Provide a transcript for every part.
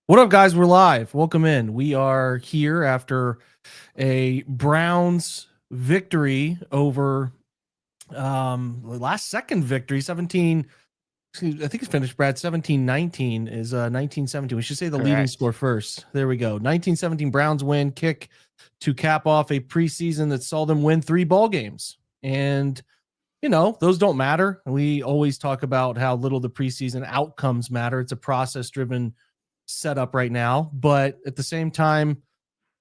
What up, guys? We're live. Welcome in. We are here after a Browns victory over last second victory, 17. I think it's finished, Brad. 17-19 is 1917. We should say the leading score first. There we go. 1917 Browns win, kick to cap off a preseason that saw them win 3 ball games. And those don't matter. We always talk about how little the preseason outcomes matter. It's a process-driven setup right now, but at the same time,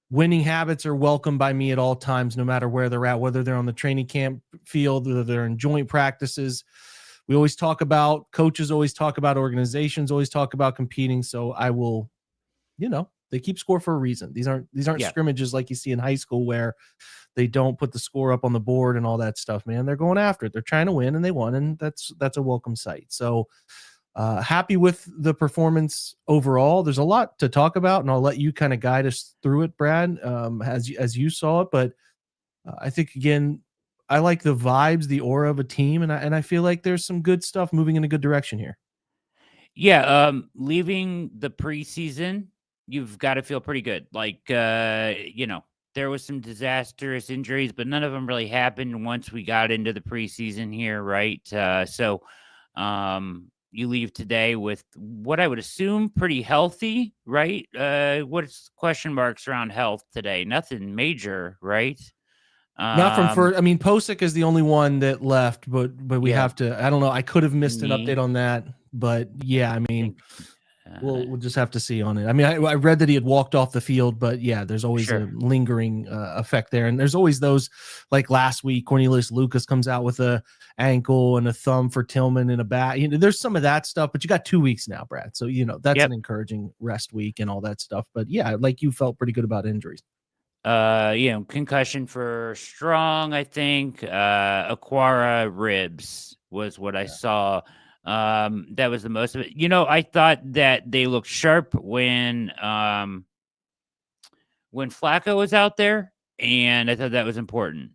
winning habits are welcome by me at all times, no matter where they're at, whether they're on the training camp field, whether they're in joint practices. We always talk about coaches, always talk about organizations, always talk about competing. So I will, they keep score for a reason. These aren't scrimmages like you see in high school where they don't put the score up on the board and all that stuff, man. They're going after it. They're trying to win, and they won, and that's a welcome sight. So happy with the performance overall. There's a lot to talk about, and I'll let you kind of guide us through it, Brad, as you saw it. But I think, again, I like the vibes, the aura of a team, and I feel like there's some good stuff moving in a good direction here. Yeah, leaving the preseason, you've got to feel pretty good. Like, there was some disastrous injuries, but none of them really happened once we got into the preseason here, right? So you leave today with what I would assume pretty healthy, right? What's question marks around health today? Nothing major, right? Not from first. I mean, Posick is the only one that left, but we have to. I don't know. I could have missed an update on that, but yeah, I mean, we'll just have to see on it. I mean, I read that he had walked off the field, but yeah, there's always a lingering effect there, and there's always those, like last week, Cornelius Lucas comes out with a ankle and a thumb for Tillman and a bat. There's some of that stuff, but you got 2 weeks now, Brad. So that's an encouraging rest week and all that stuff. But yeah, like you felt pretty good about injuries. Concussion for Strong, I think. Aquara ribs was what I saw. That was the most of it. I thought that they looked sharp when Flacco was out there, and I thought that was important.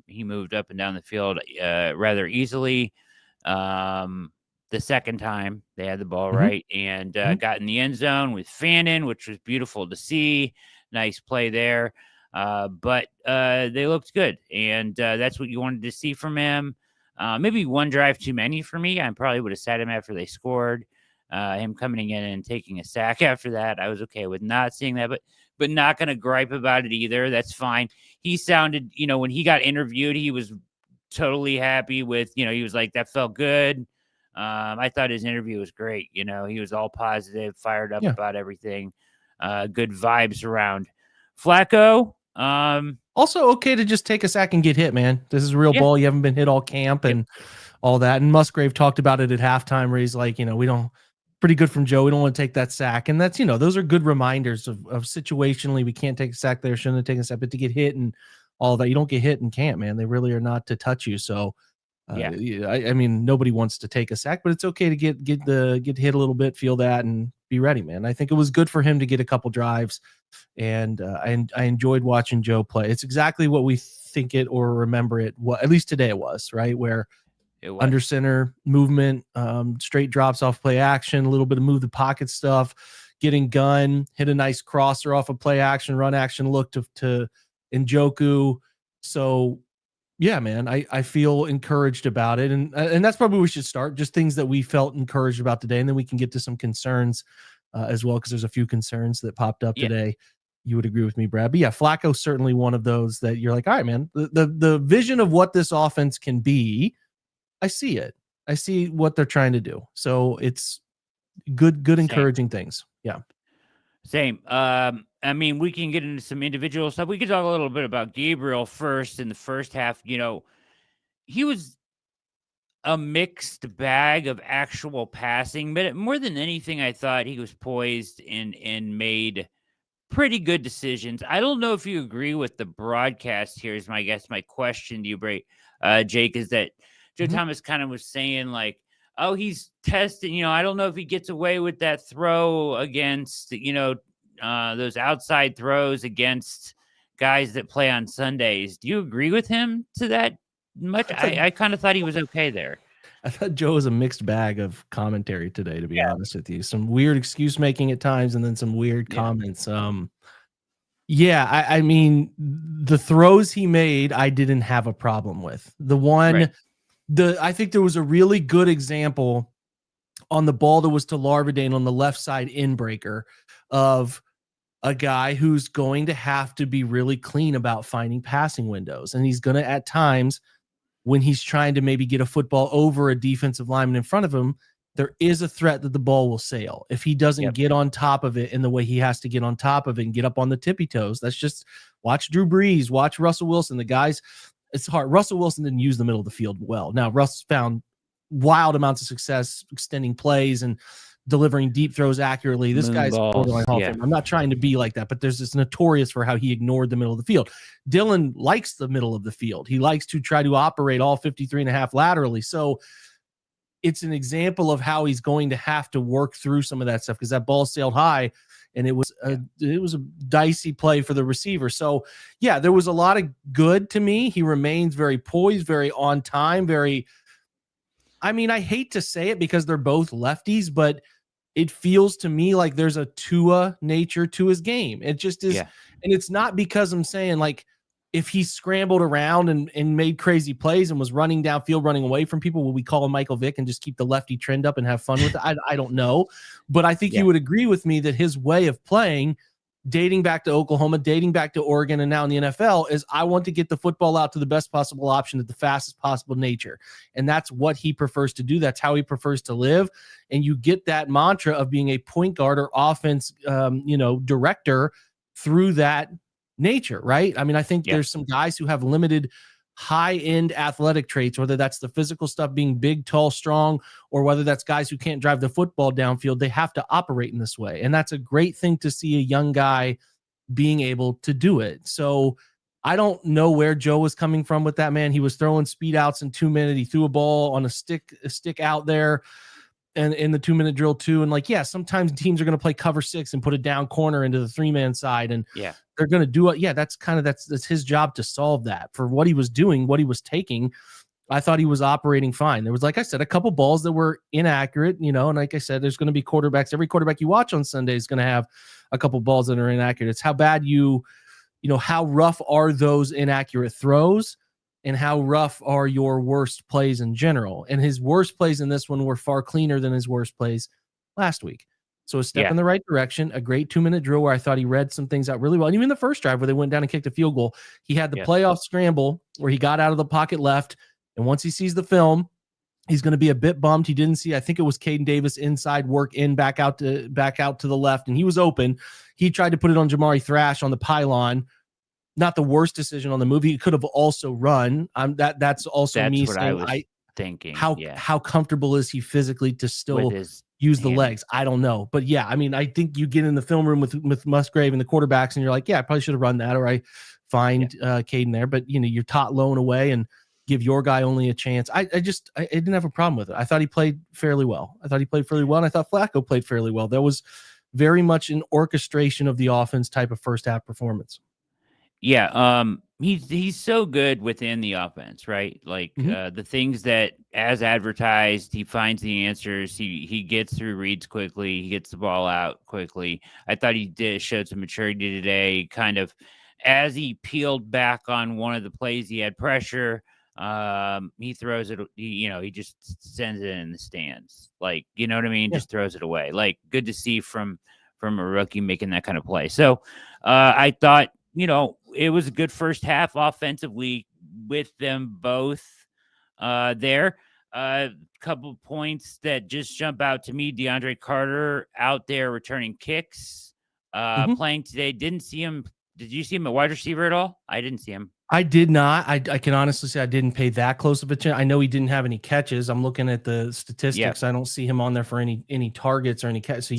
He moved up and down the field rather easily. The second time they had the ball right, and got in the end zone with Fannin, which was beautiful to see. Nice play there. But they looked good, and that's what you wanted to see from him. Maybe one drive too many for me. I probably would have sat him after they scored. Him coming in and taking a sack after that, I was okay with not seeing that, but not going to gripe about it either. That's fine. He sounded, when he got interviewed, he was totally happy with, he was like, that felt good. I thought his interview was great. He was all positive, fired up about everything. Good vibes around. Flacco. Also okay to just take a sack and get hit, man. This is real ball. You haven't been hit all camp and all that. And Musgrave talked about it at halftime where he's like, we don't, pretty good from Joe. We don't want to take that sack. And that's, those are good reminders of situationally, we can't take a sack there. Shouldn't have taken a sack, but to get hit and all that, you don't get hit in camp, man. They really are not to touch you. So I mean, nobody wants to take a sack, but it's okay to get hit a little bit, feel that, and be ready, man. I think it was good for him to get a couple drives, and I enjoyed watching Joe play. It's exactly what we think it or remember it. At least today it was, right? Where under center movement, straight drops off play action, a little bit of move the pocket stuff, getting gun, hit a nice crosser off of play action, run action, look to Njoku. So yeah, man, I feel encouraged about it. And that's probably where we should start. Just things that we felt encouraged about today. And then we can get to some concerns as well, because there's a few concerns that popped up today. You would agree with me, Brad. But yeah, Flacco's certainly one of those that you're like, all right, man, the vision of what this offense can be, I see it. I see what they're trying to do. So it's good, encouraging things. Yeah. Same. I mean, we can get into some individual stuff. We could talk a little bit about Gabriel first in the first half. He was a mixed bag of actual passing, but more than anything, I thought he was poised and made pretty good decisions. I don't know if you agree with the broadcast here is my question to you, Jake, is that Joe Thomas kind of was saying like, oh, he's testing, I don't know if he gets away with that throw against, those outside throws against guys that play on Sundays. Do you agree with him to that much? I kind of thought he was okay there. I thought Joe was a mixed bag of commentary today, to be honest with you. Some weird excuse making at times, and then some weird comments. Yeah, I mean, the throws he made, I didn't have a problem with. I think there was a really good example on the ball that was to Larvadain on the left side in breaker of a guy who's going to have to be really clean about finding passing windows. And he's going to, at times, when he's trying to maybe get a football over a defensive lineman in front of him, there is a threat that the ball will sail. If he doesn't get on top of it in the way he has to get on top of it and get up on the tippy toes, that's just watch Drew Brees, watch Russell Wilson. The guys, it's hard. Russell Wilson didn't use the middle of the field well. Now, Russ found wild amounts of success extending plays and delivering deep throws accurately. This guy's borderline Hall of Fame. I'm not trying to be like that, but there's this notorious for how he ignored the middle of the field. Dylan likes the middle of the field. He likes to try to operate all 53 and a half laterally. So it's an example of how he's going to have to work through some of that stuff because that ball sailed high and it was a dicey play for the receiver. So yeah, there was a lot of good to me. He remains very poised, very on time, I hate to say it because they're both lefties, but it feels to me like there's a Tua nature to his game. It just is. Yeah. And it's not because I'm saying like, if he scrambled around and made crazy plays and was running downfield, running away from people, will we call him Michael Vick and just keep the lefty trend up and have fun with it? I don't know. But I think you would agree with me that his way of playing, dating back to Oklahoma, dating back to Oregon, and now in the NFL, is I want to get the football out to the best possible option at the fastest possible nature. And that's what he prefers to do. That's how he prefers to live. And you get that mantra of being a point guard or offense, director through that nature, right? I mean, I think there's some guys who have limited high-end athletic traits, whether that's the physical stuff, being big, tall, strong, or whether that's guys who can't drive the football downfield. They have to operate in this way. And that's a great thing to see a young guy being able to do it. So I don't know where Joe was coming from with that, man. He was throwing speed outs in 2 minutes. He threw a ball on a stick out there and in the 2-minute drill too. And sometimes teams are going to play cover 6 and put a down corner into the 3-man side. And they're going to do it. Yeah, that's his job to solve that. For what he was doing, what he was taking, I thought he was operating fine. There was, like I said, a couple balls that were inaccurate, and like I said, there's going to be quarterbacks. Every quarterback you watch on Sunday is going to have a couple balls that are inaccurate. It's how bad how rough are those inaccurate throws and how rough are your worst plays in general. And his worst plays in this one were far cleaner than his worst plays last week. So a step in the right direction, a great 2-minute drill where I thought he read some things out really well. And even the first drive where they went down and kicked a field goal, he had the playoff scramble where he got out of the pocket left. And once he sees the film, he's going to be a bit bummed. He didn't see, I think it was Caden Davis inside work in back out to the left. And he was open. He tried to put it on Jamari Thrash on the pylon. Not the worst decision on the move. He could have also run. That's me what saying, I was thinking. How comfortable is he physically to still use the legs? I don't know. But I think you get in the film room with Musgrave and the quarterbacks and you're like, I probably should have run that, or I find Caden there. But you're taught low and away and give your guy only a chance. I didn't have a problem with it. I thought he played fairly well. And I thought Flacco played fairly well. There was very much an orchestration of the offense type of first half performance. Yeah, he's so good within the offense, right? Like the things that, as advertised, he finds the answers. He gets through reads quickly. He gets the ball out quickly. I thought he showed some maturity today. Kind of as he peeled back on one of the plays, he had pressure. He throws it. He just sends it in the stands. Like, you know what I mean? Just throws it away. Like, good to see from a rookie making that kind of play. So I thought, it was a good first half offensively with them both there. A couple points that just jump out to me. DeAndre Carter out there returning kicks, playing today. Didn't see him. Did you see him at wide receiver at all? I didn't see him. I did not. I can honestly say I didn't pay that close of attention. I know he didn't have any catches. I'm looking at the statistics. I don't see him on there for any targets or any catch. So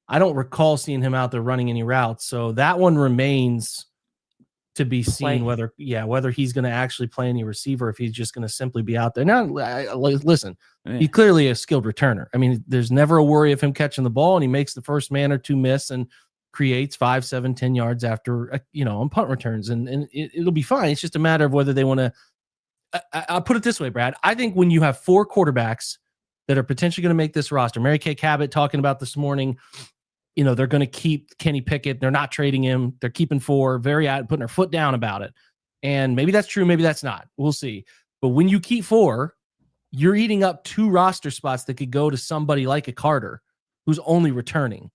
I don't recall seeing him out there running any routes. So that one remains to be seen whether he's going to actually play any receiver, if he's just going to simply be out there. Now, listen, he's clearly a skilled returner. I mean, there's never a worry of him catching the ball, and he makes the first man or two miss and creates 5, 7, 10 yards after, on punt returns, and it'll be fine. It's just a matter of whether they want to I'll put it this way, Brad. I think when you have 4 quarterbacks that are potentially going to make this roster, Mary Kay Cabot talking about this morning, they're going to keep Kenny Pickett. They're not trading him. They're keeping 4, putting their foot down about it. And maybe that's true. Maybe that's not. We'll see. But when you keep 4, you're eating up 2 roster spots that could go to somebody like a Carter who's only returning.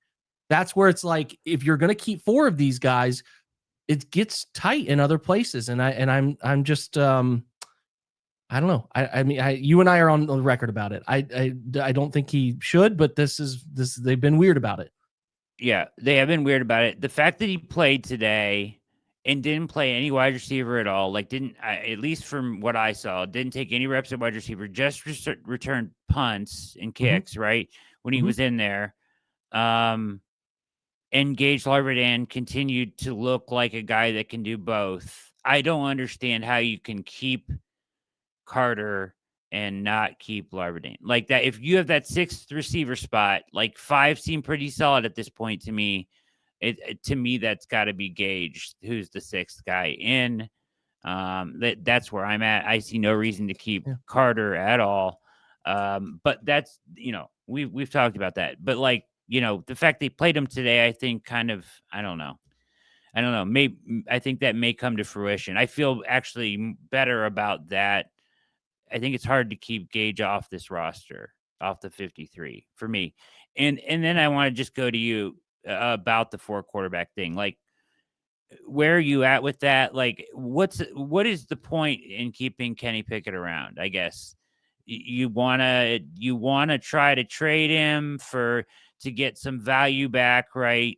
That's where it's like, if you're going to keep 4 of these guys, it gets tight in other places. And I'm just, I don't know. I mean, you and I are on the record about it. I don't think he should, but they've been weird about it. Yeah, they have been weird about it. The fact that he played today and didn't play any wide receiver at all, like at least from what I saw, didn't take any reps at wide receiver, just returned punts and kicks, right? When he was in there. And Gage Larverdin continued to look like a guy that can do both. I don't understand how you can keep Carter and not keep Larverdin. Like that, if you have that 6th receiver spot, like 5 seem pretty solid at this point to me. To me, that's got to be Gage, who's the 6th guy in. That's where I'm at. I see no reason to keep Carter at all. But that's, we've talked about that. But like, the fact they played him today, I think kind of, I don't know. I think that may come to fruition. I feel actually better about that. I think it's hard to keep Gage off this roster, off the 53 for me. And then I want to just go to you about the 4 quarterback thing. Like, where are you at with that? Like, what is the point in keeping Kenny Pickett around? I guess you want to try to trade him to get some value back, right?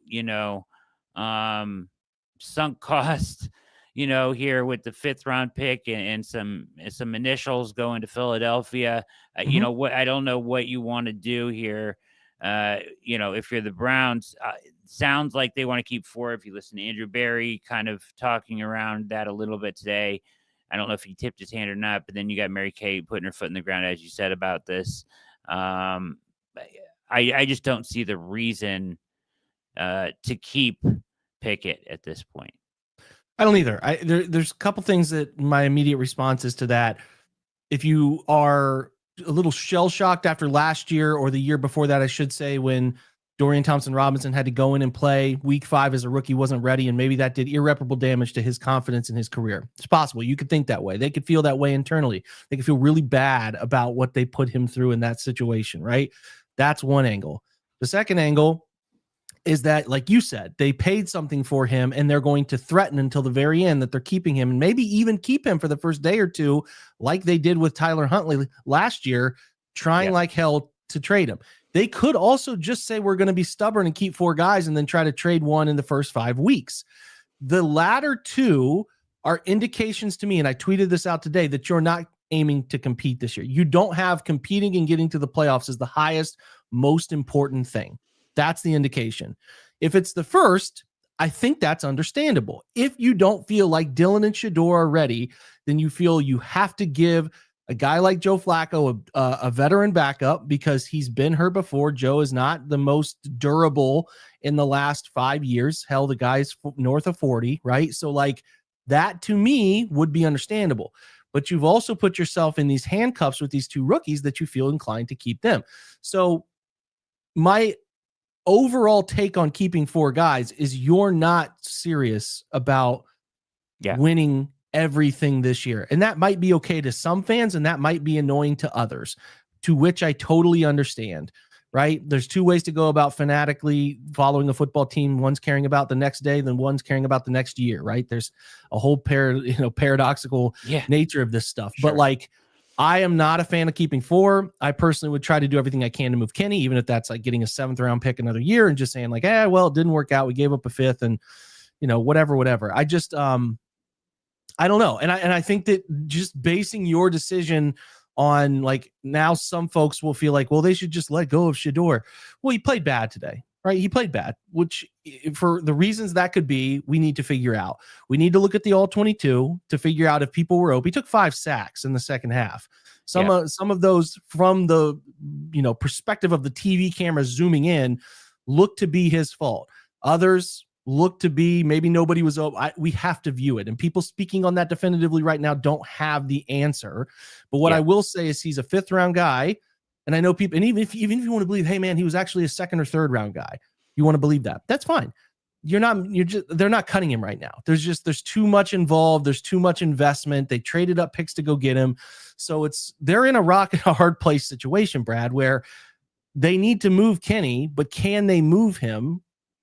Sunk cost, here with the 5th round pick and some initials going to Philadelphia. What, I don't know what you want to do here. If you're the Browns, sounds like they want to keep 4. If you listen to Andrew Berry kind of talking around that a little bit today, I don't know if he tipped his hand or not, but then you got Mary Kay putting her foot in the ground, as you said about this. I just don't see the reason to keep Pickett at this point. I don't either. There's a couple things that my immediate response is to that. If you are a little shell-shocked after last year, or the year before that, I should say, when Dorian Thompson-Robinson had to go in and play week 5 as a rookie, wasn't ready, and maybe that did irreparable damage to his confidence in his career. It's possible. You could think that way. They could feel that way internally. They could feel really bad about what they put him through in that situation, right? That's one angle. The second angle is that, like you said, they paid something for him and they're going to threaten until the very end that they're keeping him, and maybe even keep him for the first day or 2, like they did with Tyler Huntley last year, trying like hell to trade him. They could also just say, we're going to be stubborn and keep 4 guys and then try to trade 1 in the first 5 weeks. The latter 2 are indications to me, and I tweeted this out today, that you're not aiming to compete this year. You don't have competing and getting to the playoffs as the highest, most important thing. That's the indication. If it's the first, I think that's understandable. If you don't feel like Dylan and Shador are ready, then you feel you have to give a guy like Joe Flacco a veteran backup, because he's been hurt before. Joe is not the most durable in the last 5 years. Hell, the guy's north of 40, right? So like that to me would be understandable. But you've also put yourself in these handcuffs with these 2 rookies that you feel inclined to keep them. So my overall take on keeping 4 guys is you're not serious about winning everything this year. And that might be okay to some fans, and that might be annoying to others, to which I totally understand, right? There's 2 ways to go about fanatically following a football team. One's caring about the next day, then one's caring about the next year, right? There's a whole paradoxical nature of this stuff. Sure. But like, I am not a fan of keeping 4. I personally would try to do everything I can to move Kenny, even if that's like getting a 7th round pick another year and just saying like, well, it didn't work out. We gave up a 5th and, whatever. I just, I don't know. And I think that just basing your decision on like, now some folks will feel like, well, they should just let go of Shador. Well, he played bad today, right? He played bad, which for the reasons that could be, we need to figure out. We need to look at the all 22 to figure out if people were open. He took 5 sacks in the second half. Some of those from the, perspective of the TV camera zooming in look to be his fault. Others looked to be, maybe nobody was, we have to view it. And people speaking on that definitively right now don't have the answer. But what I will say is he's a 5th round guy. And I know people, and even if you want to believe, hey man, he was actually a 2nd or 3rd round guy, you want to believe that, that's fine. They're not cutting him right now. There's too much involved. There's too much investment. They traded up picks to go get him. So they're in a rock and a hard place situation, Brad, where they need to move Kenny, but can they move him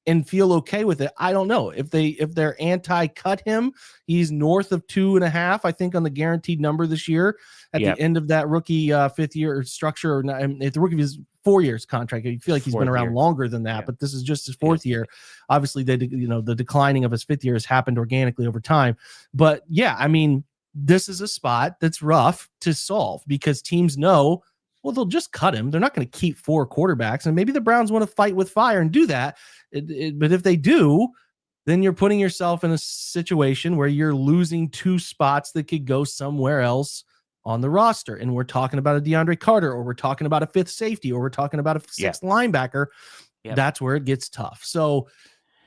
and feel okay with it? I don't know. If they're anti-cut him, he's north of 2.5, I think, on the guaranteed number this year at the end of that rookie 5th year structure. Or at the rookie of his 4 years contract, I feel like he's been around longer than that, but this is just his 4th year. Obviously, the declining of his 5th year has happened organically over time. But yeah, I mean, this is a spot that's rough to solve because teams know, well, they'll just cut him. They're not going to keep 4 quarterbacks. And maybe the Browns want to fight with fire and do that. But if they do, then you're putting yourself in a situation where you're losing 2 spots that could go somewhere else on the roster. And we're talking about a DeAndre Carter, or we're talking about a 5th safety, or we're talking about a 6th linebacker. That's where it gets tough. So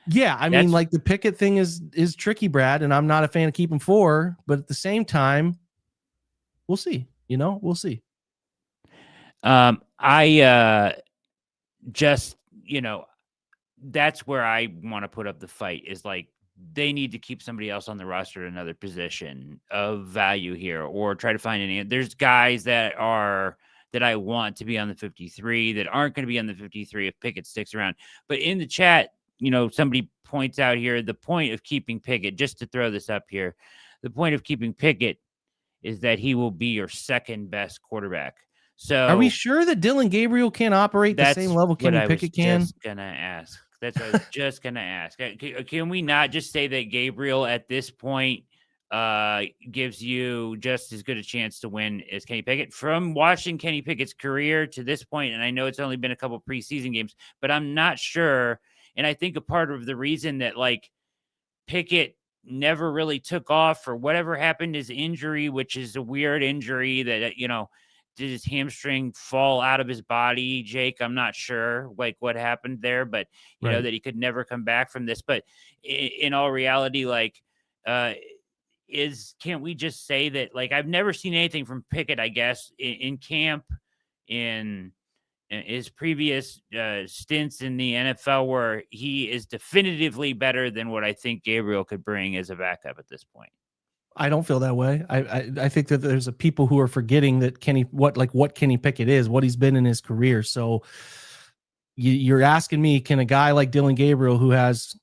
yeah, I mean, like the Pickett thing is tricky, Brad, and I'm not a fan of keeping 4, but at the same time, we'll see, we'll see. That's where I want to put up the fight, is like they need to keep somebody else on the roster at another position of value here, or try to find there's guys that I want to be on the 53 that aren't going to be on the 53 if Pickett sticks around. But in the chat, somebody points out here, the point of keeping Pickett, just to throw this up here, the point of keeping Pickett is that he will be your 2nd best quarterback. So are we sure that Dylan Gabriel can't operate the same level Kenny Pickett can? Just gonna ask. That's what I was just gonna ask. Can we not just say that Gabriel at this point gives you just as good a chance to win as Kenny Pickett? From watching Kenny Pickett's career to this point, and I know it's only been a couple preseason games, but I'm not sure. And I think a part of the reason that like Pickett never really took off, for whatever happened, his injury, which is a weird injury that, did his hamstring fall out of his body, Jake? I'm not sure like what happened there, but you know that he could never come back from this. But in all reality, like, can't we just say that, like, I've never seen anything from Pickett, I guess, in camp, in his previous stints in the NFL, where he is definitively better than what I think Gabriel could bring as a backup at this point. I don't feel that way. I think that there's a people who are forgetting that what Kenny Pickett is, what he's been in his career. So you're asking me, can a guy like Dylan Gabriel, who has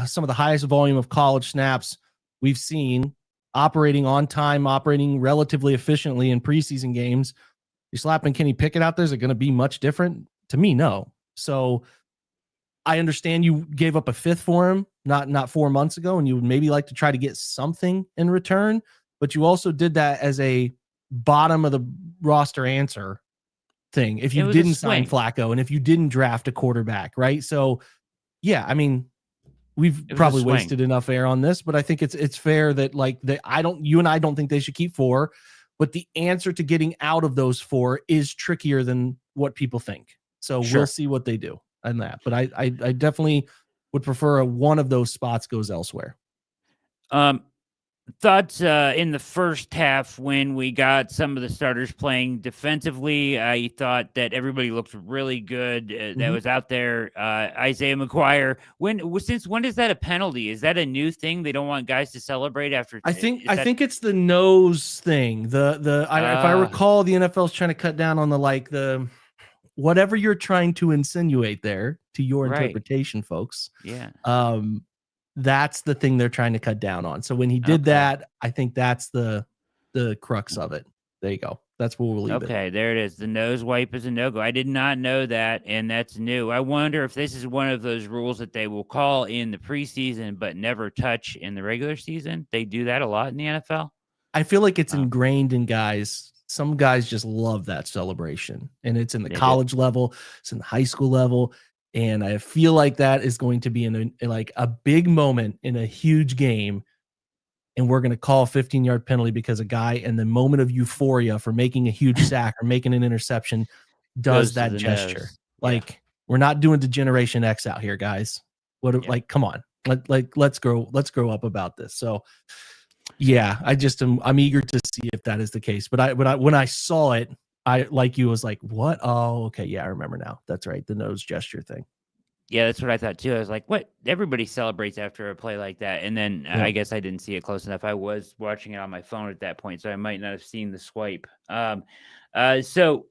some of the highest volume of college snaps we've seen, operating on time, operating relatively efficiently in preseason games, you're slapping Kenny Pickett out there, is it going to be much different? To me, no. So I understand you gave up a 5th for him not 4 months ago, and you would maybe like to try to get something in return, but you also did that as a bottom of the roster answer thing. If you didn't sign Flacco and if you didn't draft a quarterback, right? So yeah, I mean, we've probably wasted enough air on this, but I think it's fair that you and I don't think they should keep 4, but the answer to getting out of those 4 is trickier than what people think. So we'll see what they do on that. But I definitely would prefer one of those spots goes elsewhere. Thoughts in the first half when we got some of the starters playing defensively. I thought that everybody looked really good that was out there. Isaiah McGuire. Since when is that a penalty? Is that a new thing? They don't want guys to celebrate after. I think it's the nose thing. If I recall, the NFL's trying to cut down on the whatever you're trying to insinuate there, to your interpretation, folks. Yeah. That's the thing they're trying to cut down on. So when he did that, I think that's the crux of it. There you go. That's where we'll leave it. Okay, there it is. The nose wipe is a no-go. I did not know that, and that's new. I wonder if this is one of those rules that they will call in the preseason but never touch in the regular season. They do that a lot in the NFL. I feel like it's ingrained in guys. Some guys just love that celebration, and it's in the college level, it's in the high school level, and I feel like that is going to be in a big moment in a huge game, and we're going to call a 15-yard penalty because a guy in the moment of euphoria for making a huge sack or making an interception does that gesture. We're not doing Degeneration X out here, guys. Come on. Let's grow up about this. So yeah, I'm eager to see if that is the case. But when I saw it, I, like you, was like, what? Oh, okay, yeah, I remember now. That's right, the nose gesture thing. Yeah, that's what I thought too. I was like, what? Everybody celebrates after a play like that. And then I guess I didn't see it close enough. I was watching it on my phone at that point, so I might not have seen the swipe. So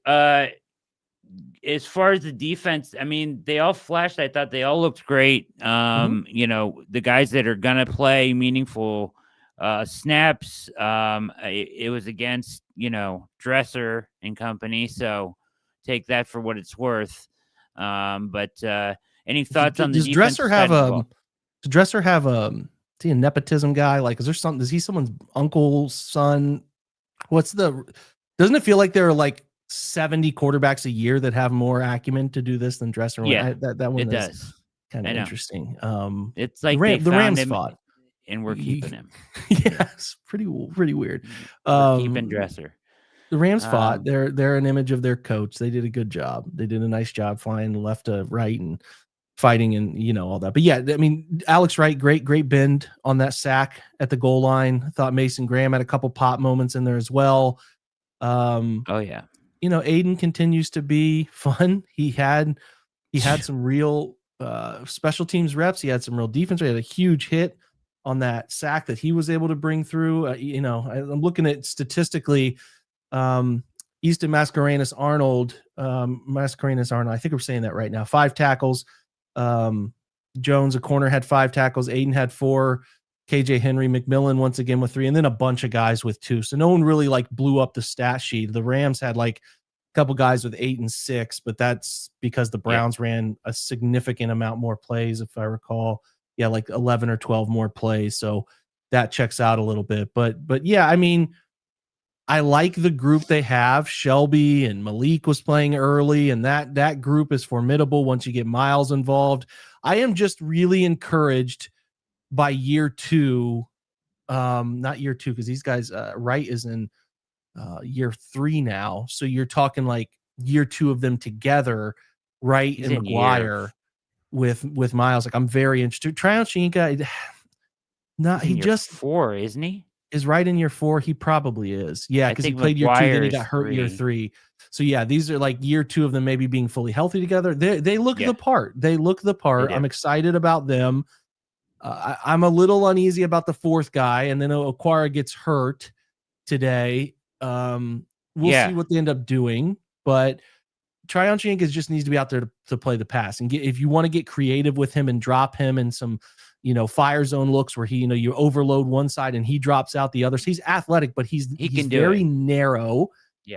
as far as the defense, I mean, they all flashed. I thought they all looked great. The guys that are gonna play meaningful snaps. It was against Dresser and company, so take that for what it's worth. But any thoughts on the defensive side of the ball? Does Dresser have is he a nepotism guy? Like, is there something? Is he someone's uncle, son? Doesn't it feel like there are like 70 quarterbacks a year that have more acumen to do this than Dresser? Yeah, that one does. Kind of interesting. It's like the Rams fought, and we're keeping him. Yeah, it's pretty weird. We're keeping Dresser. The Rams fought. They're an image of their coach. They did a good job. They did a nice job flying left to right and fighting and all that. But yeah, I mean, Alex Wright, great bend on that sack at the goal line. I thought Mason Graham had a couple pop moments in there as well. Oh yeah. Aiden continues to be fun. He had some real special teams reps. He had some real defense. He had a huge hit on that sack that he was able to bring through. I'm looking at statistically, Easton Mascarenas Arnold, I think we're saying that right now. 5 tackles. Jones, a corner, had 5 tackles. Aiden had 4. KJ Henry, McMillan once again with 3, and then a bunch of guys with 2. So no one really like blew up the stat sheet. The Rams had like a couple guys with 8 and 6, but that's because the Browns ran a significant amount more plays, if I recall. Yeah, like 11 or 12 more plays. So that checks out a little bit. But yeah, I mean, I like the group they have. Shelby and Malik was playing early, and that group is formidable once you get Miles involved. I am just really encouraged by year 2, not year 2, because these guys, Wright is in year 3 now. So you're talking like year 2 of them together, Wright and McGuire with Miles. Like, I'm very interested. Tryon Shinka, he just 4, isn't he? Is Wright in year 4? He probably is. Yeah, because he played year 2, then he got hurt year 3. So yeah, these are like year 2 of them maybe being fully healthy together. They look the part. They look the part. I'm excited about them. I'm a little uneasy about the 4th guy, and then Okwara gets hurt today. We'll see what they end up doing, but Tryon Jenkins just needs to be out there to play the pass. And if you want to get creative with him and drop him in some, fire zone looks where he, you overload one side and he drops out the other. So he's athletic, but he's very narrow,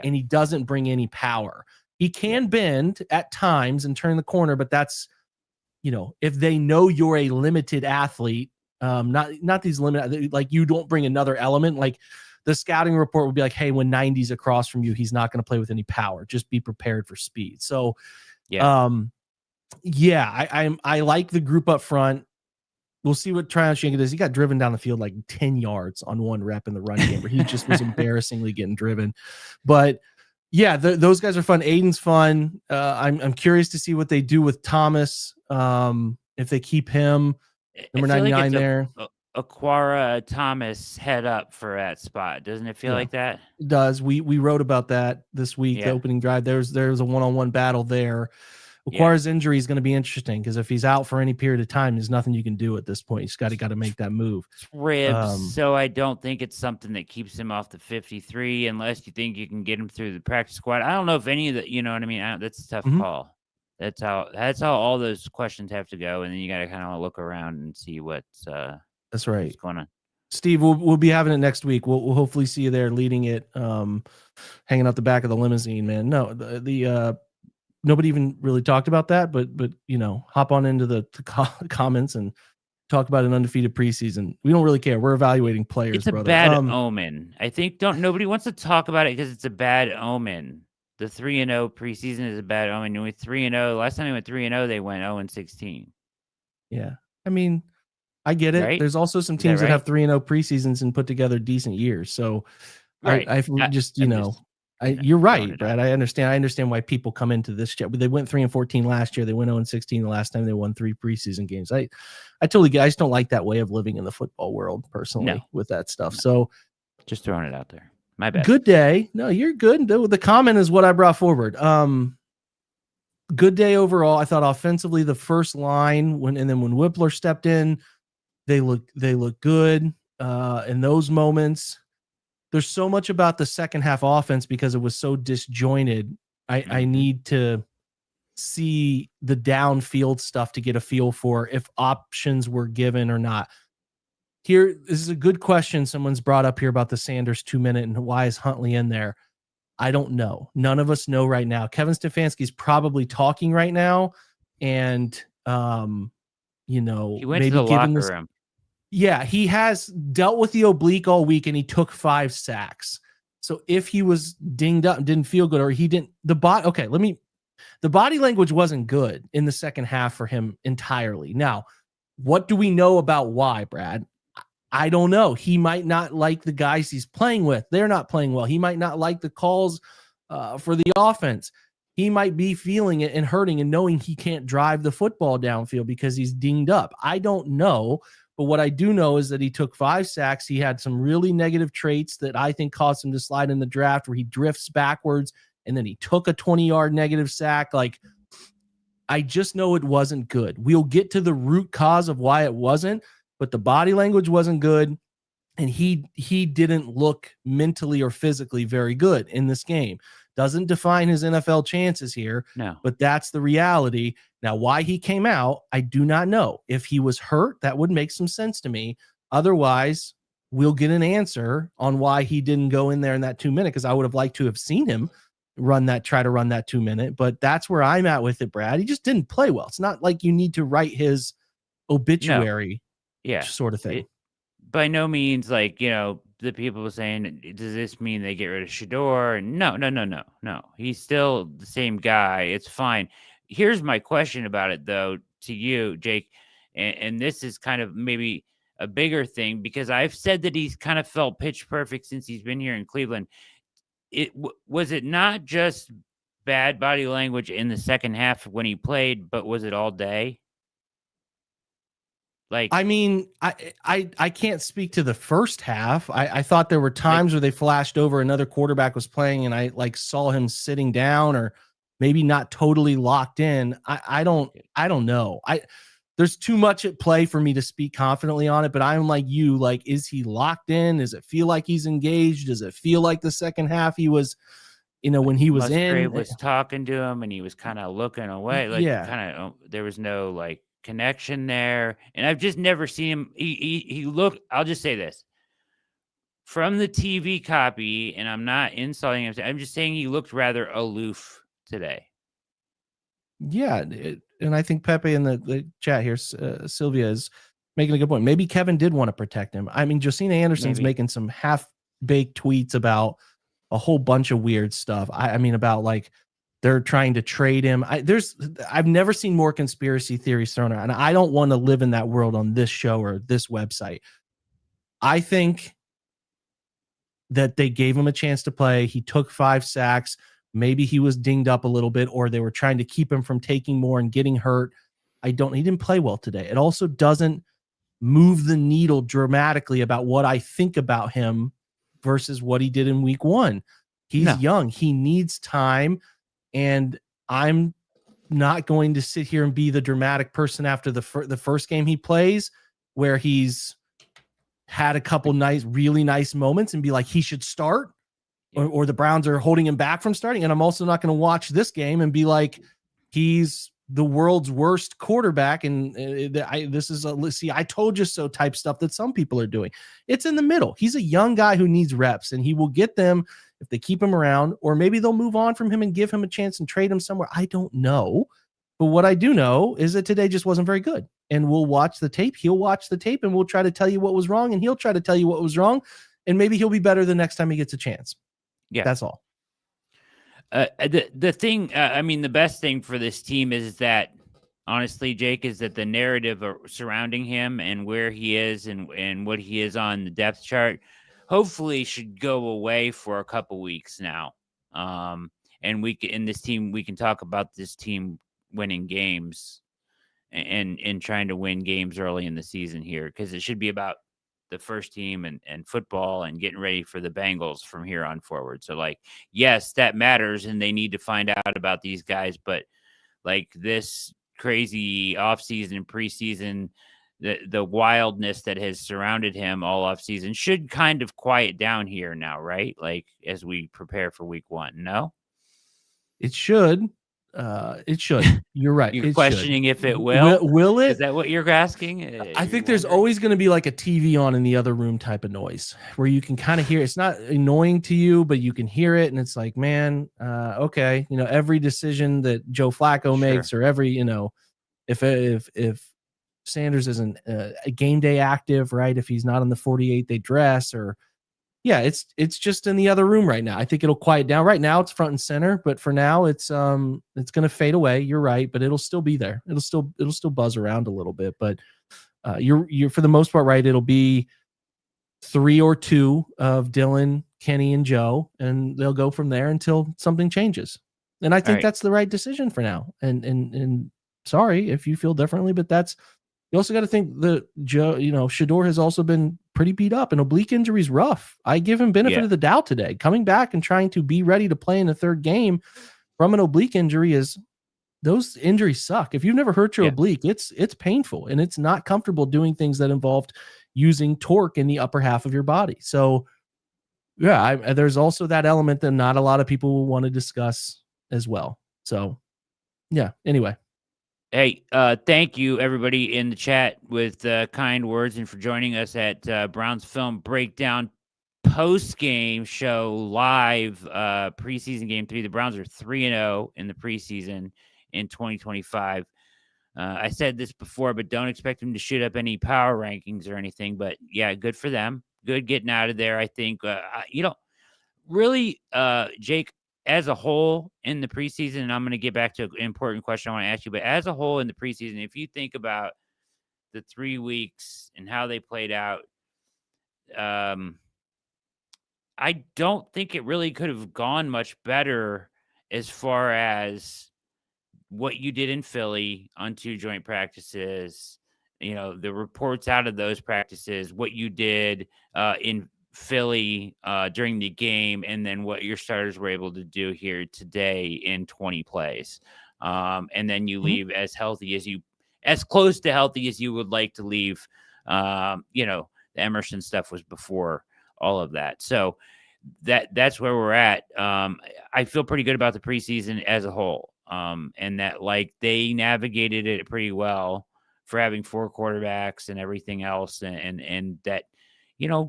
and he doesn't bring any power. He can bend at times and turn the corner, but that's, if they know you're a limited athlete, not these limited, like you don't bring another element, like the scouting report would be like, hey, when 90's across from you, he's not going to play with any power. Just be prepared for speed. So, I like the group up front. We'll see what Tryon Shinka does. He got driven down the field like 10 yards on one rep in the run game, where he just was embarrassingly getting driven. But yeah, those guys are fun. Aiden's fun. I'm curious to see what they do with Thomas. If they keep him, number 99 there. Okwara Thomas head up for that spot. Doesn't it feel like that? It does. We wrote about that this week, the opening drive. There's a one-on-one battle there. Okwara's injury is going to be interesting, because if he's out for any period of time, there's nothing you can do at this point. He's got to make that move. Ribs, so I don't think it's something that keeps him off the 53 unless you think you can get him through the practice squad. I don't know if any of the, you know what I mean? That's a tough call. That's how all those questions have to go, and then you got to kind of look around and see what's that's right. What's going on. Steve, we'll be having it next week. We'll hopefully see you there leading it, hanging out the back of the limousine, man. No, the nobody even really talked about that, but hop on into the comments and talk about an undefeated preseason. We don't really care. We're evaluating players. It's a bad omen. I think nobody wants to talk about it because it's a bad omen. The 3-0 preseason is a bad omen. And with 3-0, last time they went 3-0, they went 0-16. Yeah, I mean, I get it. Right? There's also some teams that have 3-0 preseasons and put together decent years. So I just You're right, Brad. I understand why people come into this chat. They went 3-14 last year. They went 0-16 the last time they won 3 preseason games. I totally get. I just don't like that way of living in the football world personally with that stuff. So just throwing it out there. My bad. Good day. No, you're good. The comment is what I brought forward. Good day overall. I thought offensively, the first line when Whippler stepped in, they look good. In those moments, there's so much about the second half offense because it was so disjointed. I need to see the downfield stuff to get a feel for if options were given or not. Here, this is a good question someone's brought up here about the Sanders 2-minute and why is Huntley in there? I don't know. None of us know right now. Kevin Stefanski's probably talking right now, and he went to the locker room. Yeah, he has dealt with the oblique all week, and he took 5 sacks. So if he was dinged up and didn't feel good, or he didn't, the body language wasn't good in the second half for him entirely. Now, what do we know about why, Brad? I don't know. He might not like the guys he's playing with. They're not playing well. He might not like the calls for the offense. He might be feeling it and hurting and knowing he can't drive the football downfield because he's dinged up. I don't know. But what I do know is that he took 5 sacks. He had some really negative traits that I think caused him to slide in the draft where he drifts backwards and then he took a 20-yard negative sack. Like, I just know it wasn't good. We'll get to the root cause of why it wasn't, but the body language wasn't good, and he didn't look mentally or physically very good in this game. Doesn't define his NFL chances here, but that's the reality. Now, why he came out, I do not know. If he was hurt, that would make some sense to me. Otherwise, we'll get an answer on why he didn't go in there in that 2-minute, because I would have liked to have seen him try to run that 2-minute, but that's where I'm at with it, Brad. He just didn't play well. It's not like you need to write his obituary. Sort of thing. By no means, like, the people were saying, does this mean they get rid of Shador? No. He's still the same guy. It's fine. Here's my question about it, though, to you, Jake, and this is kind of maybe a bigger thing, because I've said that he's kind of felt pitch perfect since he's been here in Cleveland. Was it not just bad body language in the second half when he played, but was it all day? Like, I mean, I can't speak to the first half. I thought there were times where they flashed over another quarterback was playing, and I saw him sitting down or maybe not totally locked in. I don't know. There's too much at play for me to speak confidently on it, but I'm like you, like, is he locked in? Does it feel like he's engaged? Does it feel like the second half he was, when he was Musgrave was talking to him and he was kind of looking away, like, kind of, there was no like connection there, and I've just never seen him. He looked. I'll just say this from the TV copy, and I'm not insulting him. I'm just saying he looked rather aloof today. Yeah, and I think Pepe in the chat here, Sylvia, is making a good point. Maybe Kevin did want to protect him. I mean, Josina Anderson's making some half-baked tweets about a whole bunch of weird stuff. I mean, about like they're trying to trade him. I've never seen more conspiracy theories thrown around, and I don't want to live in that world on this show or this website. I think that they gave him a chance to play. He took 5 sacks. Maybe he was dinged up a little bit, or they were trying to keep him from taking more and getting hurt. He didn't play well today. It also doesn't move the needle dramatically about what I think about him versus what he did in week 1. He's young. He needs time. And I'm not going to sit here and be the dramatic person after the first game he plays, where he's had a couple really nice moments, and be like, he should start, or the Browns are holding him back from starting. And I'm also not going to watch this game and be like, he's the world's worst quarterback. And this is I told you so type stuff that some people are doing. It's in the middle. He's a young guy who needs reps, and he will get them if they keep him around, or maybe they'll move on from him and give him a chance and trade him somewhere. I don't know. But what I do know is that today just wasn't very good. And we'll watch the tape. He'll watch the tape, and we'll try to tell you what was wrong, and he'll try to tell you what was wrong. And maybe he'll be better the next time he gets a chance. Yeah. That's all. The thing, the best thing for this team is that, honestly, Jake, is that the narrative surrounding him and where he is and what he is on the depth chart hopefully should go away for a couple weeks now. And in this team, we can talk about this team winning games and trying to win games early in the season here, because it should be about the first team and football and getting ready for the Bengals from here on forward. So, like, yes, that matters, and they need to find out about these guys, but like this crazy offseason and preseason, the wildness that has surrounded him all offseason should kind of quiet down here now, right? Like, as we prepare for week 1. No? It should. It should. You're right. You're It questioning should. if it will? Will it? Is that what you're asking? I think You're there's wondering? always going to be like a TV on in the other room type of noise where you can kind of hear. It's not annoying to you, but you can hear it, and it's like, man, okay, every decision that Joe Flacco makes, or every, if Sanders isn't a game day active, right? If he's not on the 48 they dress, or yeah, it's just in the other room right now. I think it'll quiet down. Right now it's front and center, but for now it's going to fade away. You're right, but it'll still be there. It'll still buzz around a little bit, but you're for the most part right. It'll be 3 or 2 of Dylan, Kenny, and Joe, and they'll go from there until something changes. And I think that's the right decision for now. And sorry if you feel differently, but you also got to think that Joe, Shador has also been pretty beat up. An oblique injury is rough. I give him benefit of the doubt today. Coming back and trying to be ready to play in the third game from an oblique injury those injuries suck. If you've never hurt your oblique, it's painful, and it's not comfortable doing things that involved using torque in the upper half of your body. So yeah, there's also that element that not a lot of people will want to discuss as well. So yeah, anyway. Hey, thank you, everybody in the chat with kind words and for joining us at Browns Film Breakdown post-game show live, preseason game 3. The Browns are 3-0 in the preseason in 2025. I said this before, but don't expect them to shoot up any power rankings or anything. But, yeah, good for them. Good getting out of there, I think. Really, Jake, as a whole in the preseason, and I'm going to get back to an important question I want to ask you, but as a whole in the preseason, if you think about the 3 weeks and how they played out, I don't think it really could have gone much better as far as what you did in Philly on 2 joint practices, the reports out of those practices, what you did in Philly during the game, and then what your starters were able to do here today in 20 plays. And then you leave as close to healthy as you would like to leave. The Emerson stuff was before all of that. So that's where we're at. I feel pretty good about the preseason as a whole. And that they navigated it pretty well for having 4 quarterbacks and everything else. And that,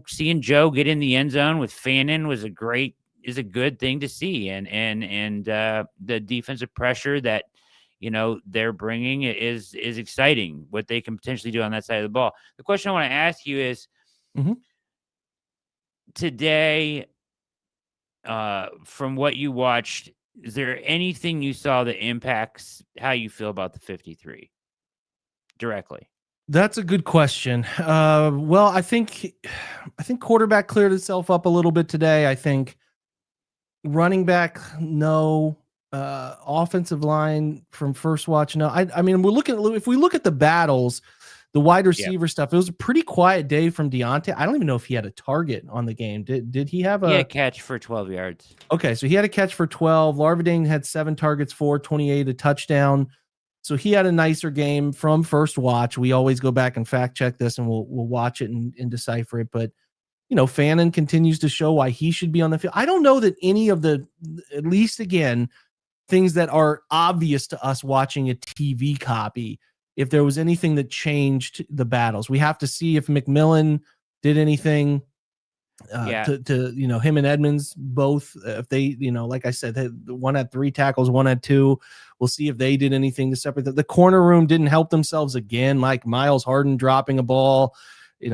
seeing Joe get in the end zone with Fannin is a good thing to see. And the defensive pressure that, they're bringing is exciting, what they can potentially do on that side of the ball. The question I want to ask you is today, from what you watched, is there anything you saw that impacts how you feel about the 53 directly? That's a good question. Well, I think quarterback cleared itself up a little bit today. I think running back, no. Offensive line from first watch, no. I mean, if we look at the battles, the wide receiver stuff, it was a pretty quiet day from Deontay. I don't even know if he had a target on the game. Did he have a catch for 12 yards? Okay, so he had a catch for 12. Larvadane had 7 targets for 28, a touchdown. So he had a nicer game from first watch. We always go back and fact check this, and we'll watch it and decipher it. But Fannin continues to show why he should be on the field. I don't know that any of the, at least again, things that are obvious to us watching a TV copy, if there was anything that changed the battles. We have to see if McMillan did anything to him and Edmonds both, if they, like I said, one had 3 tackles, one had 2. We'll see if they did anything to separate the corner room. Didn't help themselves again, like Miles Harden dropping a ball,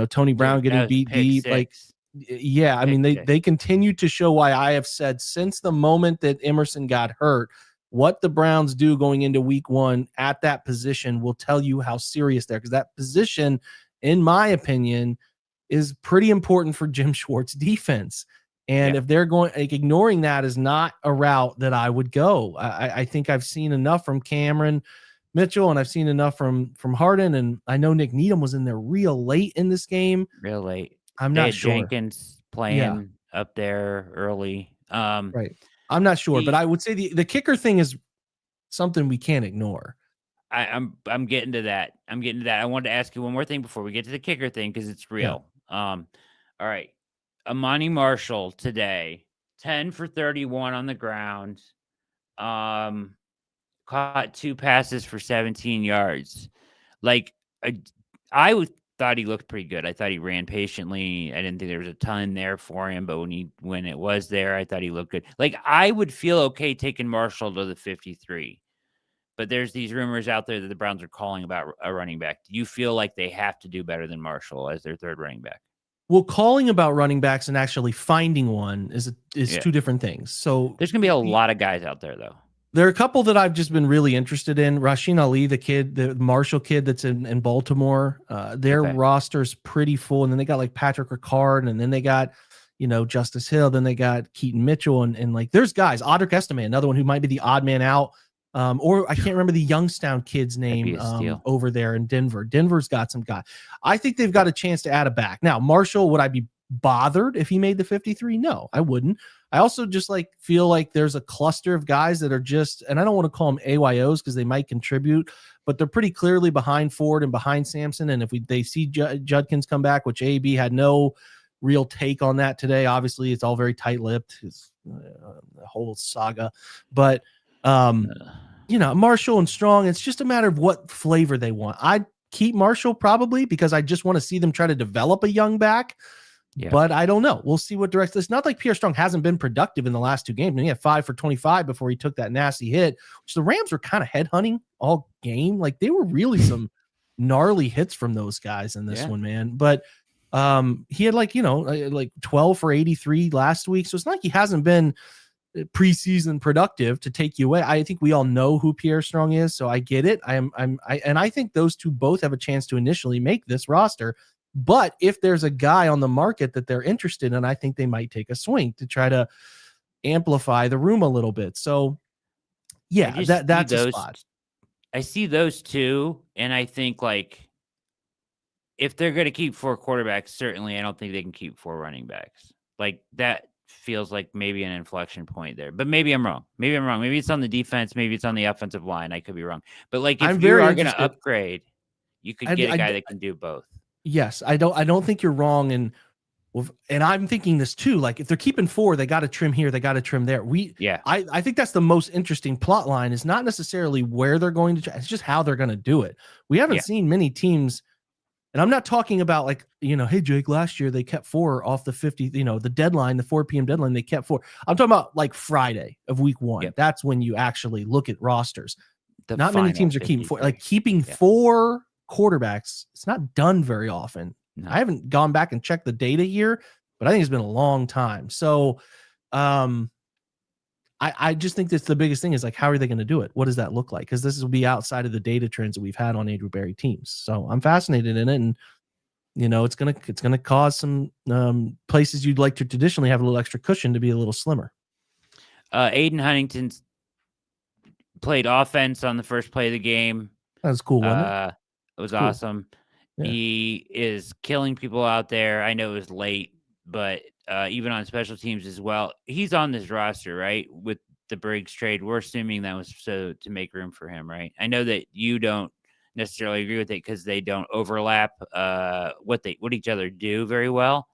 Tony Brown getting beat deep. 6. I mean, they continue to show why I have said since the moment that Emerson got hurt, what the Browns do going into week 1 at that position will tell you how serious they're, because that position, in my opinion, is pretty important for Jim Schwartz's defense. And Yeah. if they're going, like, ignoring that is not a route that I would go. I think I've seen enough from Cameron Mitchell, and I've seen enough from Harden, and I know Nick Needham was in there real late in this game. Real late. I'm They not had sure. Jenkins Yeah, playing up there early. right. I'm not sure, but I would say the kicker thing is something we can't ignore. I'm getting to that. I wanted to ask you one more thing before we get to the kicker thing because it's Yeah. real. All right. Amani Marshall today, 10 for 31 on the ground. Caught 2 passes for 17 yards. Like, thought he looked pretty good. I thought he ran patiently. I didn't think there was a ton there for him, but when it was there, I thought he looked good. Like, I would feel okay taking Marshall to the 53. But there's these rumors out there that the Browns are calling about a running back. Do you feel like they have to do better than Marshall as their third running back? Well, calling about running backs and actually finding one is Yeah. two different things. So There's going to be a lot of guys out there, though. there are a couple that I've just been really interested in. Rasheen Ali, the Marshall kid that's in Baltimore, their roster's pretty full. And then they got like Patrick Ricard, and then they got, Justice Hill. Then they got Keaton Mitchell, and like there's guys. Audric Estime, another one who might be the odd man out. Or I can't remember the Youngstown kid's name over there in Denver. Denver's got some guy. I think they've got a chance to add a back. Now, Marshall, would I be bothered if he made the 53? No, I wouldn't. I also just feel like there's a cluster of guys that are just, and I don't want to call them AYOs because they might contribute, but they're pretty clearly behind Ford and behind Sampson. And if they see Judkins come back, which AB had no real take on that today, obviously it's all very tight-lipped. It's the whole saga, but Marshall and Strong, it's just a matter of what flavor they want. I'd keep Marshall probably because I just want to see them try to develop a young back. Yeah. But I don't know. We'll see what direction. It's not like Pierre Strong hasn't been productive in the last 2 games. And he had 5 for 25 before he took that nasty hit, which the Rams were kind of headhunting all game. Like they were really some gnarly hits from those guys in this one, man. But he had like 12 for 83 last week. So it's not like he hasn't been preseason productive to take you away. I think we all know who Pierre Strong is, so I get it. I think those two both have a chance to initially make this roster. But if there's a guy on the market that they're interested in, I think they might take a swing to try to amplify the room a little bit. So yeah, that's a spot. I see those two, and I think if they're going to keep 4 quarterbacks, certainly I don't think they can keep 4 running backs. Like that feels like maybe an inflection point there, but maybe I'm wrong. Maybe it's on the defense. Maybe it's on the offensive line. I could be wrong. But if you are going to upgrade, you could get a guy that can do both. Yes, I don't think you're wrong. And I'm thinking this too. Like if they're keeping 4, they got to trim here. They got to trim there. I think that's the most interesting plot line is not necessarily where they're going to try. It's just how they're going to do it. We haven't seen many teams. And I'm not talking about hey, Jake, last year they kept 4 off the 50, the deadline, the 4 p.m. deadline, they kept 4. I'm talking about Friday of week 1. Yep. That's when you actually look at rosters. Not many teams are keeping 4. Keeping 4 quarterbacks, it's not done very often. No. I haven't gone back and checked the data here, but I think it's been a long time. So I just think that's the biggest thing is how are they going to do it? What does that look like? Because this will be outside of the data trends that we've had on Andrew Berry teams. So I'm fascinated in it, and it's gonna cause some places you'd like to traditionally have a little extra cushion to be a little slimmer. Aiden Huntington's played offense on the first play of the game. That was cool, wasn't it? It was awesome. Yeah. He is killing people out there. I know it was late, but even on special teams as well. He's on this roster, right? With the Briggs trade, we're assuming that was so to make room for him, right? I know that you don't necessarily agree with it because they don't overlap what each other do very well.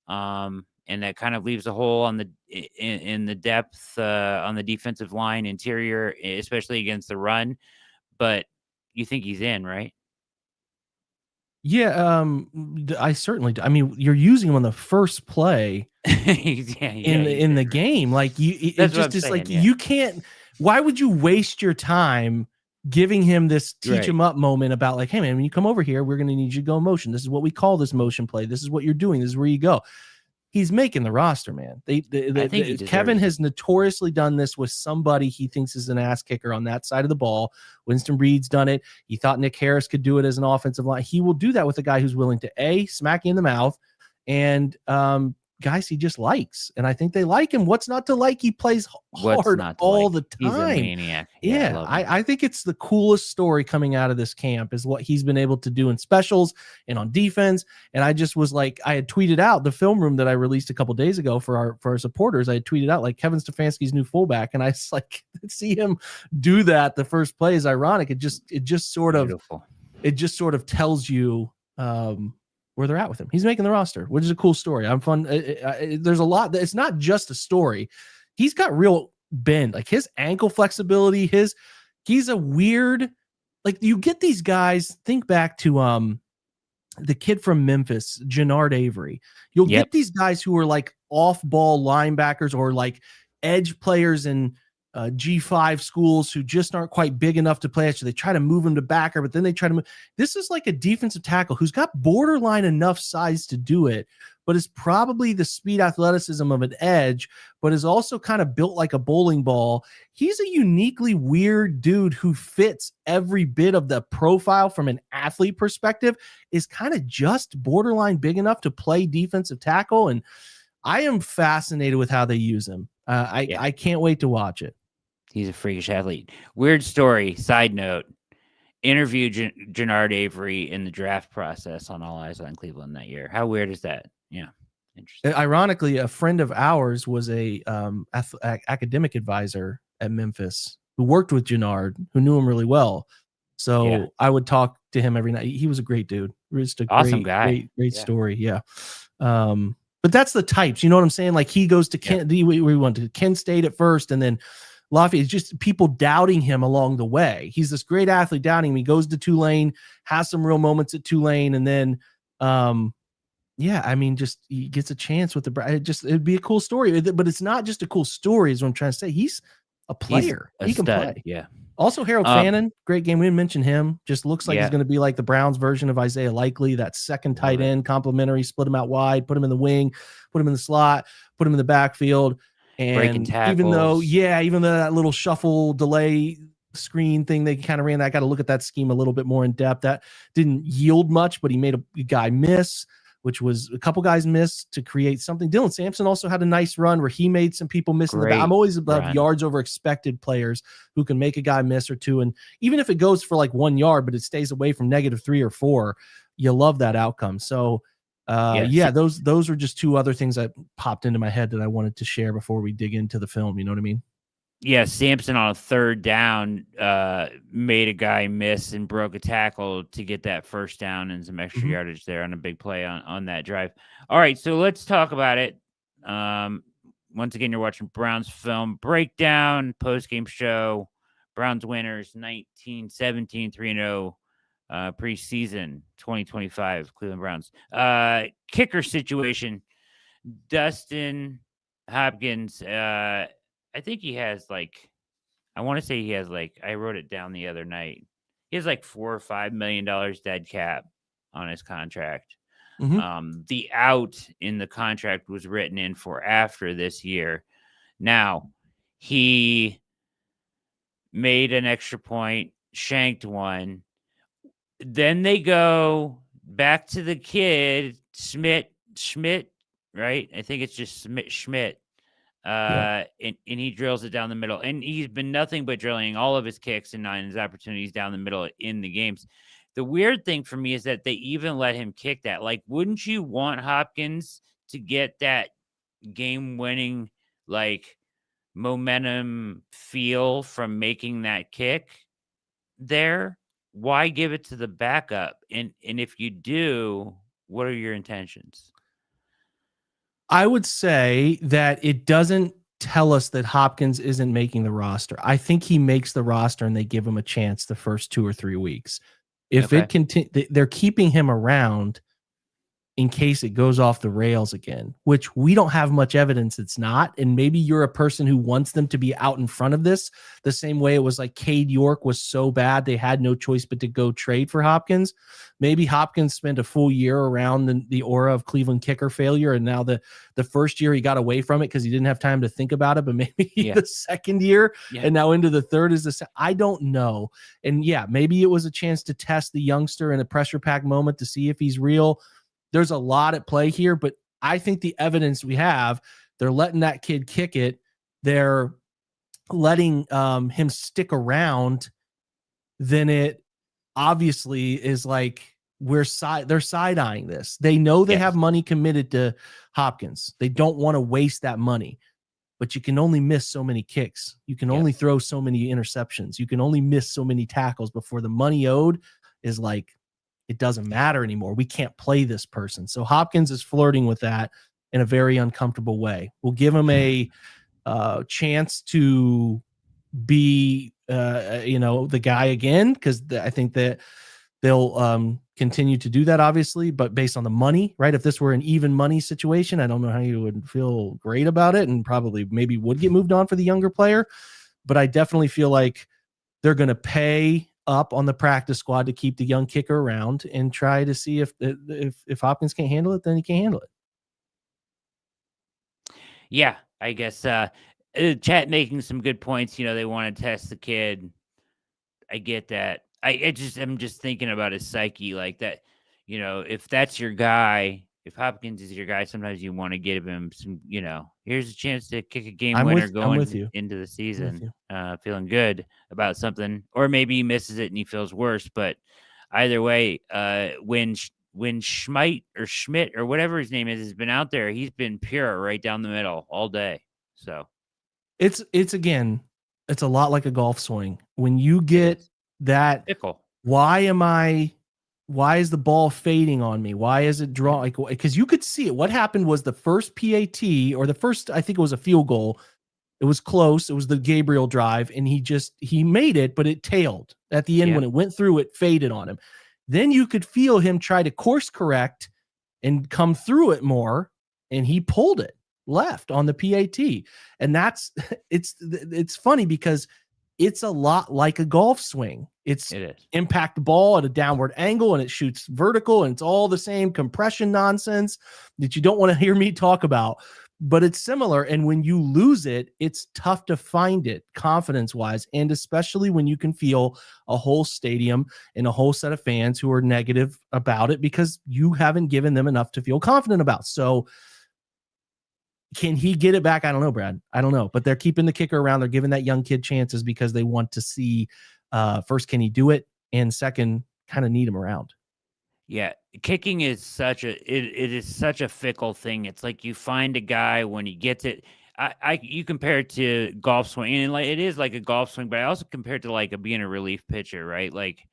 And that kind of leaves a hole on in the depth on the defensive line interior, especially against the run. But you think he's in, right? Yeah, I certainly do. I mean, you're using him on the first play in the game. You can't. Why would you waste your time giving him this teach him up moment about hey man, when you come over here, we're going to need you to go motion. This is what we call this motion play. This is what you're doing. This is where you go. He's making the roster, man. Kevin has notoriously done this with somebody he thinks is an ass kicker on that side of the ball. Winston Reed's done it. He thought Nick Harris could do it as an offensive line. He will do that with a guy who's willing to smack you in the mouth and guys he just likes. And I think they like him. What's not to like? He plays hard all the time. He's a maniac. Yeah, I think it's the coolest story coming out of this camp is what he's been able to do in specials and on defense. And I just was like, I had tweeted out the film room that I released a couple days ago for our supporters. I had tweeted out like Kevin Stefanski's new fullback. And I was like, see him do that. The first play is ironic. It just sort of tells you where they're at with him. He's making the roster, which is a cool story. I'm fun. There's a lot. It's not just a story. He's got real bend, like his ankle flexibility. He's a weird, like you get these guys. Think back to the kid from Memphis, Jannard Avery. You'll get these guys who are like off-ball linebackers or like edge players in G5 schools who just aren't quite big enough to play. So they try to move him to backer, but then they try to move. This is like a defensive tackle who's got borderline enough size to do it, but is probably the speed athleticism of an edge, but is also kind of built like a bowling ball. He's a uniquely weird dude who fits every bit of the profile from an athlete perspective, is kind of just borderline big enough to play defensive tackle. And I am fascinated with how they use him. I can't wait to watch it. He's a freakish athlete. Weird story. Side note. Interviewed Jannard Avery in the draft process on All Eyes on Cleveland that year. How weird is that? Yeah. Interesting. Ironically, a friend of ours was a academic advisor at Memphis who worked with Jannard, who knew him really well. So I would talk to him every night. He was a great dude. Just a awesome guy. Great story. Yeah. But that's the types, you know what I'm saying? Like he goes to Kent, we went to Kent State at first, and then Lafayette. It's just people doubting him along the way. He's this great athlete doubting him. He goes to Tulane, has some real moments at Tulane, and then just he gets a chance with it'd be a cool story. But it's not just a cool story, is what I'm trying to say. He's a player. He can play. Yeah. Also, Harold Fannin, great game. We didn't mention him. Just looks like he's going to be like the Browns version of Isaiah Likely, that second tight end, complimentary, split him out wide, put him in the wing, put him in the slot, put him in the backfield. And breaking tackles. Even though that little shuffle delay screen thing they kind of ran, I got to look at that scheme a little bit more in depth. That didn't yield much, but he made a guy miss, which was a couple guys miss to create something. Dylan Sampson also had a nice run where he made some people miss in the back. I'm always above yards over expected players who can make a guy miss or two. And even if it goes for like 1 yard, but it stays away from -3 or 4, you love that outcome. So those are just two other things that popped into my head that I wanted to share before we dig into the film. You know what I mean? Yeah, Sampson on a third down made a guy miss and broke a tackle to get that first down and some extra yardage there on a big play on that drive. All right, so let's talk about it. Once again, you're watching Browns Film Breakdown, post-game show. Browns winners 19-17, 3-0 preseason 2025 Cleveland Browns. Kicker situation, Dustin Hopkins. I think he has I want to say he has I wrote it down the other night. He has $4 or $5 million dead cap on his contract. The out in the contract was written in for after this year. Now, he made an extra point, shanked one. Then they go back to the kid, Schmidt, right? I think it's just Schmidt. And he drills it down the middle. And he's been nothing but drilling all of his kicks and his opportunities down the middle in the games. The weird thing for me is that they even let him kick that. Wouldn't you want Hopkins to get that game-winning, momentum feel from making that kick there? Why give it to the backup? And if you do, what are your intentions? I would say that it doesn't tell us that Hopkins isn't making the roster. I think he makes the roster and they give him a chance the first 2 or 3 weeks. If it continues, they're keeping him around in case it goes off the rails again, which we don't have much evidence it's not. And maybe you're a person who wants them to be out in front of this, the same way it was Cade York was so bad they had no choice but to go trade for Hopkins. Maybe Hopkins spent a full year around the aura of Cleveland kicker failure, and now the first year he got away from it because he didn't have time to think about it, but maybe the second year and now into the third is I don't know. And maybe it was a chance to test the youngster in a pressure pack moment to see if he's real. There's a lot at play here, but I think the evidence we have, they're letting that kid kick it. They're letting him stick around. Then it obviously is like they're side-eyeing this. They know they have money committed to Hopkins. They don't want to waste that money. But you can only miss so many kicks. You can only throw so many interceptions. You can only miss so many tackles before the money owed is like, it doesn't matter anymore. We can't play this person. So Hopkins is flirting with that in a very uncomfortable way. We'll give him a chance to be, the guy again, because I think that they'll continue to do that, obviously, but based on the money, right? If this were an even money situation, I don't know how you would feel great about it, and probably maybe would get moved on for the younger player. But I definitely feel like they're going to pay up on the practice squad to keep the young kicker around and try to see if Hopkins can't handle it, then he can't handle it. Yeah, I guess chat making some good points. They want to test the kid. I get that. I'm just thinking about his psyche like that. If that's your guy, if Hopkins is your guy, sometimes you want to give him some, here's a chance to kick a game winner going into the season, feeling good about something, or maybe he misses it and he feels worse. But either way, when Schmidt or whatever his name is has been out there, he's been pure right down the middle all day. So it's a lot like a golf swing. When you get that fickle, why is the ball fading on me? Why is it drawing? Because you could see it. What happened was the first PAT, or the first, I think it was a field goal. It was close. It was the Gabriel drive, and he made it, but it tailed at the end. When it went through, it faded on him. Then you could feel him try to course correct and come through it more, and he pulled it left on the PAT. And it's funny because it's a lot like a golf swing. It is. Impact the ball at a downward angle, and it shoots vertical, and it's all the same compression nonsense that you don't want to hear me talk about, but it's similar. And when you lose it, it's tough to find it confidence-wise, and especially when you can feel a whole stadium and a whole set of fans who are negative about it because you haven't given them enough to feel confident about. So can he get it back? I don't know, Brad. I don't know. But they're keeping the kicker around. They're giving that young kid chances because they want to see, first, can he do it? And second, kind of need him around. Yeah. Kicking is it is such a fickle thing. It's like you find a guy when he gets it. You compare it to golf swing, and it is like a golf swing, but I also compare it to like being a relief pitcher, right? Like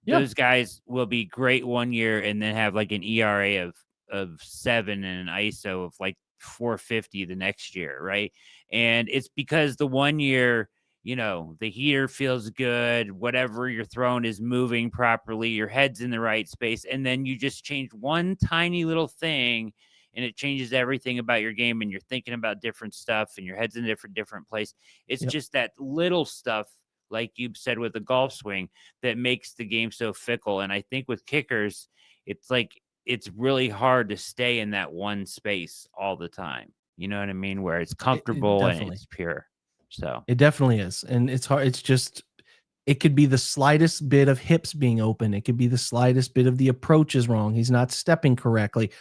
those guys will be great one year and then have like an ERA of 7 and an ISO of like 450 the next year, right? And it's because the one year, the heater feels good, whatever you're throwing is moving properly, your head's in the right space, and then you just change one tiny little thing and it changes everything about your game, and you're thinking about different stuff and your head's in a different place. It's just that little stuff, like you said with the golf swing, that makes the game so fickle. And I think with kickers, it's like it's really hard to stay in that one space all the time. You know what I mean? Where it's comfortable and it's pure. So it definitely is. And it's hard. It's just, it could be the slightest bit of hips being open. It could be the slightest bit of the approach is wrong. He's not stepping correctly.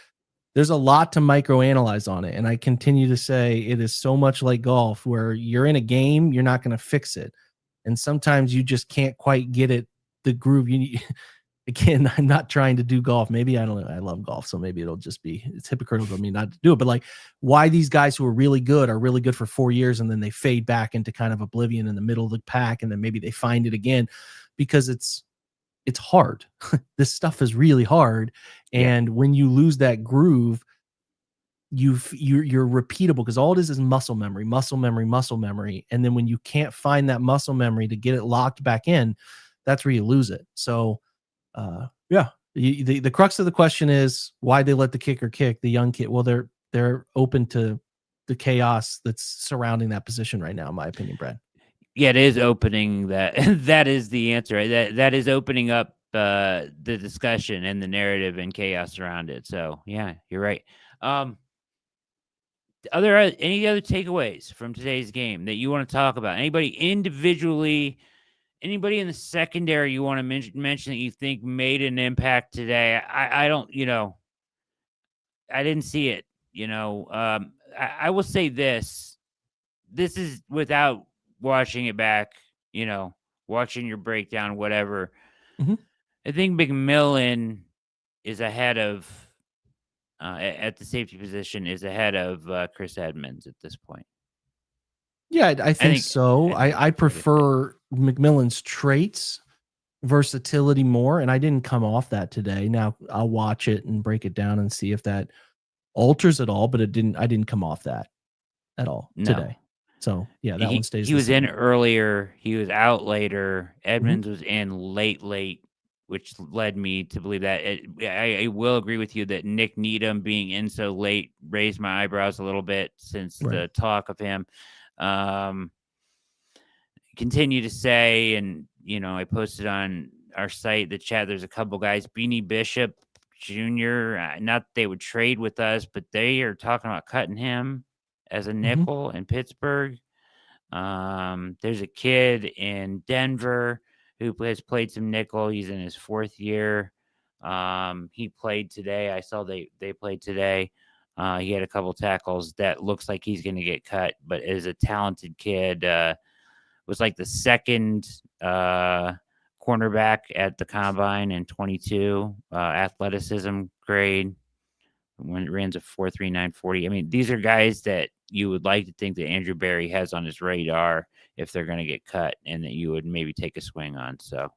There's a lot to microanalyze on it. And I continue to say it is so much like golf, where you're in a game, you're not going to fix it. And sometimes you just can't quite get it, the groove you need. Again, I'm not trying to do golf. Maybe I don't know. I love golf, so maybe it'll just be, it's hypocritical of me not to do it. But like, why these guys who are really good for 4 years and then they fade back into kind of oblivion in the middle of the pack, and then maybe they find it again, because it's hard. This stuff is really hard, and when you lose that groove, you're repeatable, because all it is muscle memory, and then when you can't find that muscle memory to get it locked back in, that's where you lose it. So the crux of the question is why they let the kicker kick the young kid. Well, they're open to the chaos that's surrounding that position right now, in my opinion, Brad. Yeah, it is opening that. That is the answer. Right? That is opening up the discussion and the narrative and chaos around it. So yeah, you're right. Any other takeaways from today's game that you want to talk about? Anybody individually? Anybody in the secondary you want to mention that you think made an impact today? I don't, I didn't see it. I will say this. This is without watching it back, watching your breakdown, whatever. Mhm. I think McMillan is ahead of at the safety position is ahead of Chris Edmonds at this point. Yeah, I think so. I think I it's fair to say. prefer McMillan's traits, versatility more, and I didn't come off that today. Now I'll watch it and break it down and see if that alters at all, but I didn't come off that at all No. today. So, yeah, that one He stays he the was in same. earlier, he was out later. Mhm. Edmonds was in late, which led me to believe that I will agree with you that Nick Needham being in so late raised my eyebrows a little bit since Right. the talk of him. Continue to say, and I posted on our site, the chat, there's a couple guys, Beanie Bishop Jr., not that they would trade with us, but they are talking about cutting him as a Mhm. nickel in Pittsburgh. There's a kid in Denver who has played some nickel. He's in his 4th year. He played today. I saw they played today. He had a couple tackles. That looks like he's going to get cut, but is a talented kid. Was like the second cornerback at the combine in 22 athleticism grade. When it runs a 4.39 40. I mean, these are guys that you would like to think that Andrew Berry has on his radar if they're going to get cut, and that you would maybe take a swing on. So,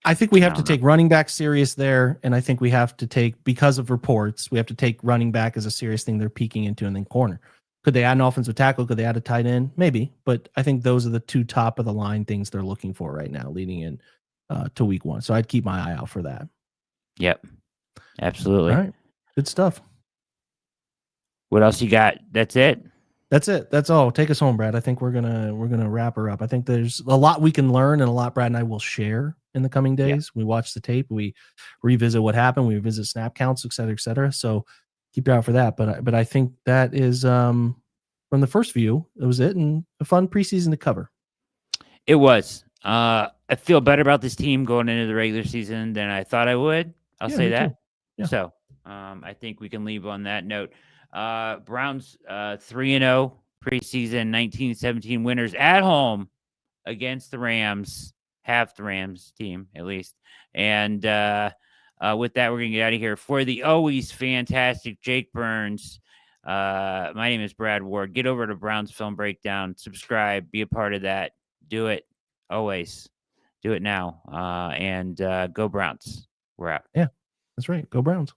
I think we I have to don't know. take running back serious there, and I think we have to take, because of reports, we have to take running back as a serious thing they're peeking into, and then corner. Could they add an offensive tackle? Could they add a tight end? Maybe, but I think those are the two top of the line things they're looking for right now, leading in to week 1. So I'd keep my eye out for that. Yep, absolutely. All right, good stuff. What else you got? That's it. That's it. That's all. Take us home, Brad. I think we're gonna wrap her up. I think there's a lot we can learn, and a lot Brad and I will share in the coming days. We watch the tape, we revisit what happened, we revisit snap counts, et cetera, et cetera. So keep your eye out for that. But I think that is from the first view, it was it, and a fun preseason to cover. It was. I feel better about this team going into the regular season than I thought I would. I'll say me that. too. Yeah. So I think we can leave on that note. Browns 3-0 preseason 19-17 winners at home against the Rams, half the Rams team at least. And with that, we're going to get out of here. For the always fantastic Jake Burns, my name is Brad Ward. Get over to Browns Film Breakdown, subscribe, be a part of that. Do it always. Do it now. And go Browns. We're out. Yeah, that's right. Go Browns.